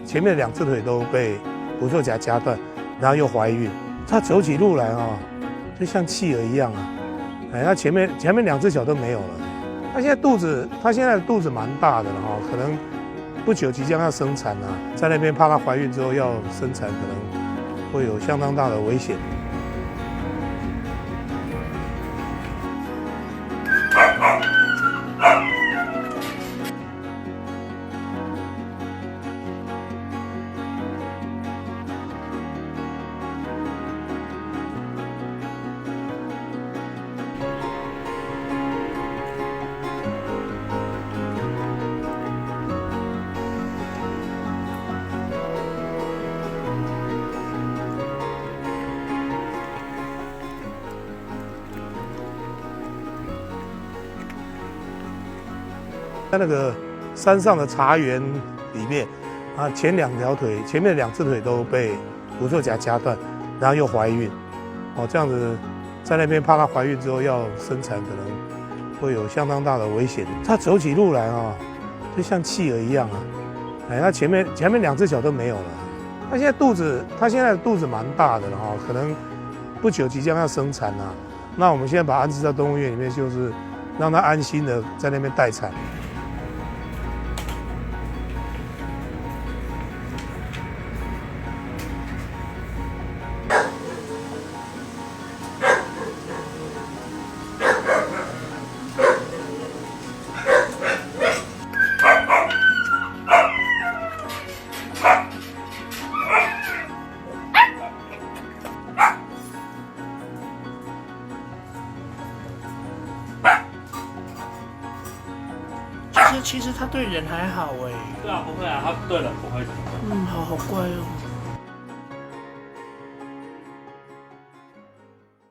前面2只腿都被捕兽夹夹断，然后又怀孕，它走起路来就像企鹅一样啊。它前面2只脚都没有了。它现在的肚子蛮大的了可能不久即将要生产啊，在那边怕它怀孕之后要生产，可能会有相当大的危险。在那个山上的茶园里面前面2只腿都被捕兽夹夹断，然后又怀孕，这样子在那边怕它怀孕之后要生产，可能会有相当大的危险。它走起路来就像企鹅一样啊。它前面2只脚都没有了。它现在的肚子蛮大的了可能不久即将要生产啊。那我们现在把它安置在动物园里面，就是让它安心的在那边待产。其实它对人还好哎。对啊，不会啊，它对人不会怎么样。好乖哦。